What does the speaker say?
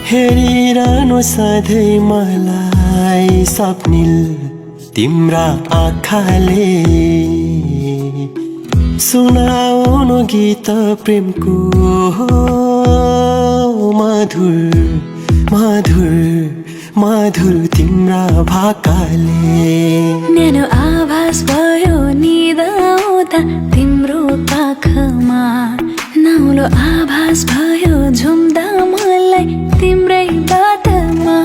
हेरिरहनु सधैँ मलाई स्वप्निल तिम्रा आँखाले सुनाउनु गीत प्रेमको मधुर मधुर मधुर तिम्रा भाकाले न्यानो आभास भयो निद आउँदा तिम्रो पाखमा नौलो आभास भयो झुम्दा मलाई तिम्रै बाटमा